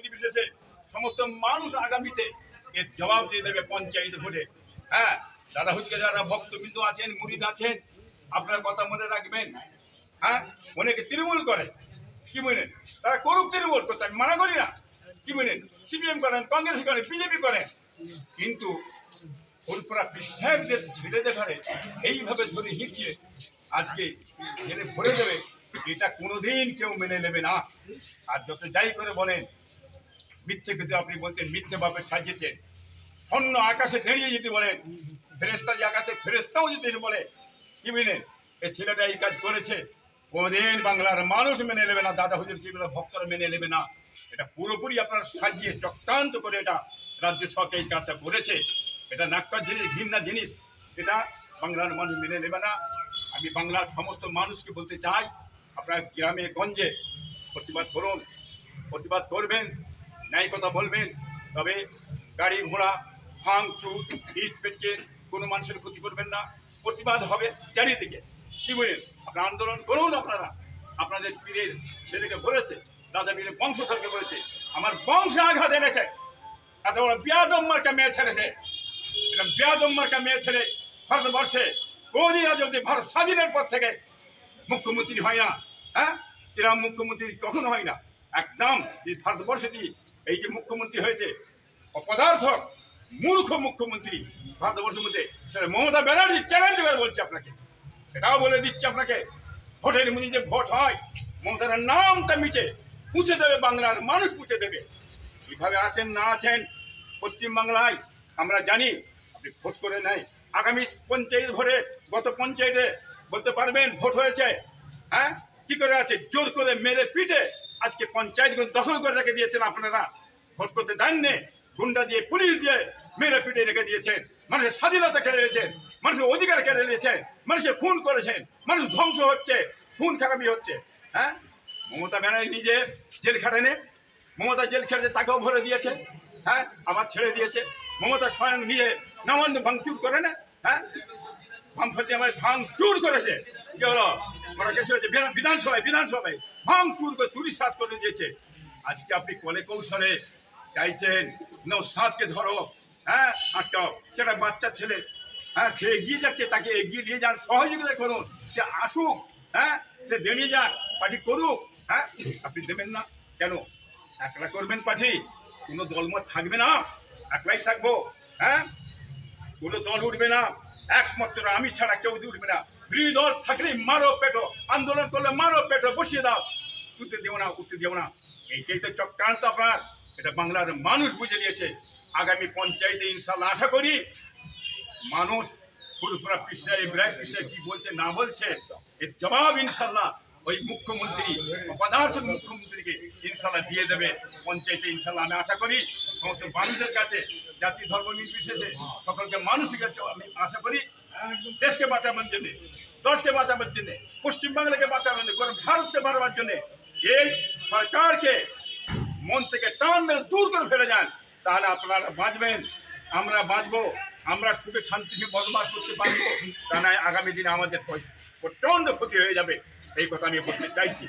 নির্বিশেষে সমস্ত মানুষ আগামীতে এর জবাব দিয়ে দেবে পঞ্চায়েত ভোটে। হ্যাঁ, দাদা হুজুর যারা ভক্তবিন্দু আছেন, মুরিদ আছেন, আপনার কথা মনে রাখবেন। হ্যাঁ, অনেকে তৃণমূল করে, কি বলেন, তারা করুক, তৃণমূল করতে আমি মানা করি না, কি বলেন, সিপিএম করেন, কংগ্রেস করেন, বিজেপি করেন, কিন্তু ফুরফুরা পীর সাহেবদের ছেলেদের ঘরে এইভাবে ধরে হিঁচিয়ে আজকে জেলে ভরে দেবে, এটা কোনোদিন কেউ মেনে নেবে না। আর যত যাই করে বলেন, মিথ্যে কিন্তু আপনি বলতেন মিথ্যে ভাবে সাজিয়েছেন, অন্য আকাশে দাঁড়িয়ে যেতে বলেন, ফেরেস্তা যে আকাশে ফেরেস্তাও যেতে বলে, কি বলেন, এই ছেলেটা এই কাজ করেছে, কোনদিন বাংলার মানুষ মেনে নেবে না, দাদা হুজুর যেগুলো ভক্তরা মেনে নেবে না। এটা পুরোপুরি আপনার সাজিয়ে চক্রান্ত করে এটা রাজ্য সরকার এই কাজটা করেছে। এটা নাক্কার জিনিস, ঘৃণা জিনিস, এটা বাংলার মানুষ মেনে নেবে না। আমি বাংলার সমস্ত মানুষকে বলতে চাই, আপনারা গ্রামে গঞ্জে প্রতিবাদ করুন, প্রতিবাদ করবেন, ন্যায় কথা বলবেন, তবে গাড়ি ঘোড়া ভাঙচুর ইট পেটকে কোনো মানুষের ক্ষতি করবেন না। প্রতিবাদ হবে চারিদিকে, কি বলেন, আপনারা আন্দোলন করুন। আপনারা আপনাদের পীরের ছেলেকে বলেছে, দাদা পীরের বংশধরকে বলেছে, আমার বংশে আঘাত এনেছে, এত বড় বেয়াদব মার্কা মেয়ে ছেড়েছে, এটা বেয়াদব মার্কা মেয়ে ছেড়ে ভারতবর্ষে কোনদিন আজ অব্দি ভারত স্বাধীনের পর থেকে মুখ্যমন্ত্রী হয় না। হ্যাঁ, এরকম মুখ্যমন্ত্রী কখনো হয় না। একদম ভারতবর্ষে এই যে মুখ্যমন্ত্রী হয়েছে, অপদার্থ মূর্খ মুখ্যমন্ত্রী ভারতবর্ষের মধ্যে, সেটা মমতা ব্যানার্জি চ্যালেঞ্জ করে বলছে আপনাকে, এটাও বলে দিচ্ছে আপনাকে, ভোটের মধ্যে যে ভোট হয়, মমতার নামটা মিটে পুঁছে দেবে, বাংলার মানুষ পুঁছে দেবে। এইভাবে আছেন না আছেন পশ্চিমবাংলায় আমরা জানি, আপনি ভোট করে নেয় আগামী পঞ্চায়েত ভোটে, গত পঞ্চায়েতে বলতে পারবেন ভোট হয়েছে, হ্যাঁ, কি করে আছে, জোর করে মেরে পিটে আজকে পঞ্চায়েতগুলো দখল করে রেখে দিয়েছেন আপনারা, ভোট করতে দেননি, গুন্ডা দিয়ে পুলিশ দিয়ে মেরে পিটে রেখে দিয়েছেন, মানুষের স্বাধীনতা কেড়ে নিয়েছেন, মানুষের অধিকার কেড়ে নিয়েছেন, মানুষের খুন করেছেন, মানুষ ধ্বংস হচ্ছে, খুন খারাপি হচ্ছে। হ্যাঁ, মমতা ব্যানার্জি নিজে জেল খাটেনে, মমতা জেল খেটেছে, তাকেও ভরে দিয়েছে, হ্যাঁ, আবার ছেড়ে দিয়েছে। মমতা স্বয়ং নিজে নবান্ন ভাঙচুর করে না, হ্যাঁ, বামপন্থী আমার ভাঙচুর করেছে, কি হলো, ওরা গেছে বিধানসভায় ভাঙচুর করে তুলিসাৎ করে দিয়েছে। আজকে আপনি কলে কৌশলে চাইছেন নওশাদকে ধরো, হ্যাঁ, আটকাও, সেটা বাচ্চা ছেলে, হ্যাঁ, সে এগিয়ে যাচ্ছে, তাকে এগিয়ে দিয়ে যান, সহযোগিতা করুন, সে আসুক, হ্যাঁ, সে বেরিয়ে যাক, পার্টি করুক, হ্যাঁ, আপনি দেবেন না কেন? একলা করবেন পার্টি, কোনো দলমত থাকবে না, একলাই থাকবো, হ্যাঁ, কোনো দল উঠবে না, একমাত্র আমি ছাড়া কেউ উঠবে না। বিরোধী দল থাকলে মারো পেটো, আন্দোলন করলে মারো পেটো, বসিয়ে দাও, উঠতে দেবো না, উঠতে দেবো না। এইটাই তো চক্রান্ত আপনার, এটা বাংলার মানুষ বুঝে নিয়েছে। আগামী পঞ্চায়েতে ইনশাল্লাহ আশা করি মানুষ ফুরফুরা পীর সাহেব, ইব্রাহিম পীর সাহেব কি বলছে না বলছে, এর জবাব ইনশাল্লাহ ওই মুখ্যমন্ত্রী, অপদার্থ মুখ্যমন্ত্রীকে ইনশাল্লাহ দিয়ে দেবে পঞ্চায়েতে, ইনশাল্লাহ আমি আশা করি। সমস্ত মানুষের কাছে, জাতি ধর্ম নির্বিশেষে সকলকে মানুষের কাছে আমি আশা করি, দেশকে বাঁচাবার জন্যে, দশকে বাঁচাবার জন্যে, পশ্চিমবাংলাকে বাঁচাবার জন্য, ভারতকে বাঁচাবার জন্যে এই সরকারকে মন থেকে টান মেরে দূর করে ফেলে যান, তাহলে আপনারা বাঁচবেন, আমরা বাঁচবো, আমরা সুখে শান্তিতে বসবাস করতে পারবো। তা নয় আগামী দিনে আমাদের প্রচণ্ড ক্ষতি হয়ে যাবে, এই কথা আমি বলতে চাইছি।